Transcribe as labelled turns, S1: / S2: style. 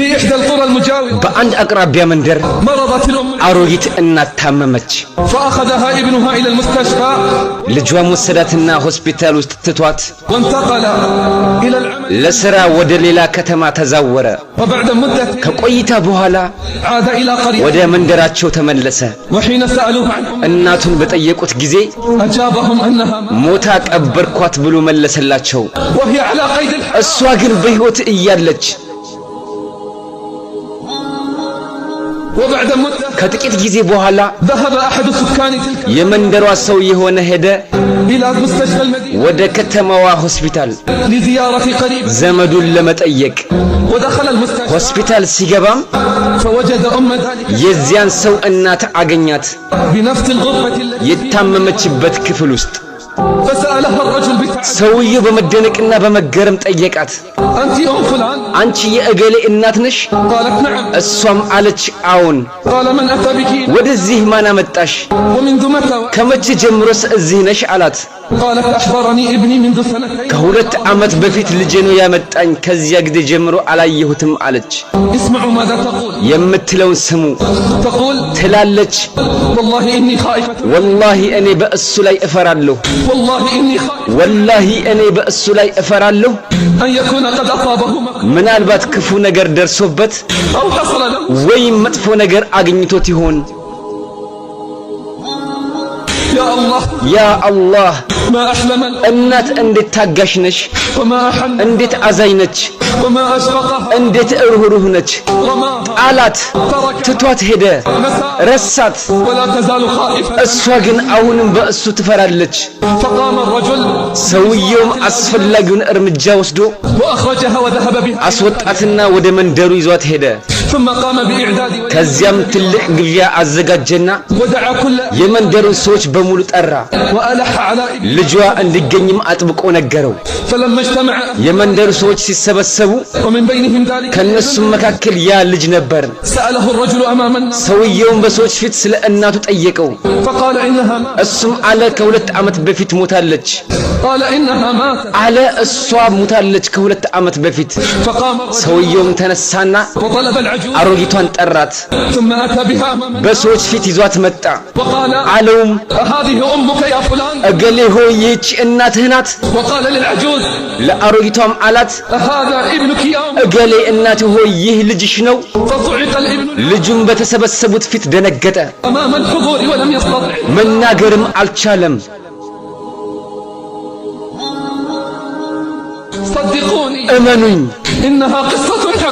S1: إحدى القرى المجاورة
S2: በአንድ አቅራቢያ መንደር
S1: مرضت الأم
S2: አሮጊት እናት ታመመች።
S1: فأخذها ابنها إلى المستشفى
S2: ልጇን ወሰዳትና ሆስፒታል ውስጥ ትቷት
S1: وانتقل إلى العمل
S2: ለስራ ወደ ሌላ ከተማ ተዛወረ።
S1: وبعد مدة
S2: ከቆይታ በኋላ
S1: عاد إلى قرية
S2: ወደ መንደራቸው ተመለሰ።
S1: وحين سألوه عن أمه
S2: እናቱን በጠየቁት ጊዜ
S1: أجابهم أنها
S2: ሞታ ቀበርኳት ብሎ መለሰላቸው።
S1: وهي على قيد الحياة
S2: እሷ ግን በሕይወት እያለች
S1: وبعد مدة
S2: ከጥቂት ጊዜ በኋላ
S1: ذهب أحد سكان تلك
S2: የመንደሯ ሰው የሆነ ሄደ
S1: إلى مستشفى المدينة
S2: ወደ ከተማዋ ሆስፒታል
S1: لزيارة قريب
S2: ዘመዱን ለመጠየቅ።
S1: ودخل المستشفى
S2: ሆስፒታል ሲገባም
S1: فوجد أم ذلك
S2: የዚያን ሰው እናት አገኛት
S1: بنفس الغرفة التي
S2: የታመመችበት ክፍል ውስጥ።
S1: فسألها الرجل بتعب
S2: ሰውየው በመደነቅና በመገረም ጠየቃት።
S1: أنت أم فلان؟
S2: አንቺ የእገሌ እናት ነሽ?
S1: قالت نعم.
S2: እሷም አለች አዎን።
S1: قال من أتى بك؟
S2: ወደዚህ ማን አመጣሽ?
S1: ومنذ متى؟
S2: ከመቼ ጀምሮስ እዚህ ነሽ አላት።
S1: قالت أخبرني ابني منذ سنتين
S2: ከሁለት ዓመት በፊት ልጄ ነው ያመጣኝ፣ ከዚያ ጊዜ ጀምሮ አላየሁትም አለች።
S1: اسمعوا ماذا تقول.
S2: የምትለውን ስሙ።
S1: تقول
S2: ትላለች
S1: والله إني خائفة
S2: ወላሂ እኔ በእሱ ላይ እፈራለሁ፣
S1: والله إني خائفة
S2: ወላሂ እኔ በእሱ ላይ እፈራለሁ
S1: أن يكون قد أصابه مكروه
S2: ምናልባት ክፉ ነገር ደርሶበት
S1: أو حصل له
S2: ወይም መጥፎ ነገር አግኝቶት ይሆን።
S1: يا الله
S2: ያ አላህ
S1: ما أحلم
S2: እናት እንዴት ታጋሽ ነች፣
S1: وما أحن
S2: እንዴት አዛኝ ነች፣
S1: وما أشفقها
S2: እንዴት እርህሩህ ነች።
S1: رماها
S2: አላት ትቷት ሄደ፣ ረሳት።
S1: ولا تزال خائفة
S2: እሷ ግን አሁንም በእሱ ትፈራለች።
S1: فقام الرجل
S2: ሰውየውም አስፈላጊውን እርምጃ ወስዶ
S1: وأخرجها وذهب بها
S2: አስወጣትና ወደ መንደሩ ይዟት ሄደ።
S1: ثم قام بإعداد
S2: ከዚያም ትልቅ ግብዣ አዘጋጀና
S1: ودعا كل
S2: የመንደሩን ሰዎች በሙሉ ጠራ።
S1: وألح على ابنه
S2: ልጇ እንዲገኝም አጥብቆ ነገረው።
S1: فلما اجتمع
S2: የመንደሩ ሰዎች ሲሰበሰቡ
S1: ومن بينهم ذلك
S2: ከነሱም መካከል ያ ልጅ ነበር።
S1: سأله الرجل أمام الناس
S2: ሰውየውም በሰዎች ፊት ስለ እናቱ ጠየቀው።
S1: فقال إنها ماتت
S2: እሱም አለ ከሁለት ዓመት በፊት ሞታለች
S1: قال إنها ماتت
S2: አለ። እሷ ሞታለች ከሁለት ዓመት በፊት።
S1: فقام الرجل
S2: ሰውየውም ተነሳና
S1: وطلب العجوز
S2: አሮጊቷን ጠራት።
S1: ثم أتى بها أمام الناس
S2: በሰዎች ፊት ይዟት መጣ።
S1: وقال
S2: አለውም
S1: هذه أمك يا فلان
S2: እገሌ ሆይ ይህች እናትህ ናት።
S1: وقال للعجوز
S2: ለአሮጊቷም አላት
S1: هذا ابنك يا أم
S2: እገሌ እናትህ ሆይ ይህ ልጅሽ ነው።
S1: فصعق الابن
S2: ልጁም በተሰበሰቡት ፊት ደነገጠ፣
S1: أمام الحضور ولم يستطع
S2: መናገርም አልቻለም።
S1: صدقوني
S2: እመኑኝ
S1: إنها قصة حقيقية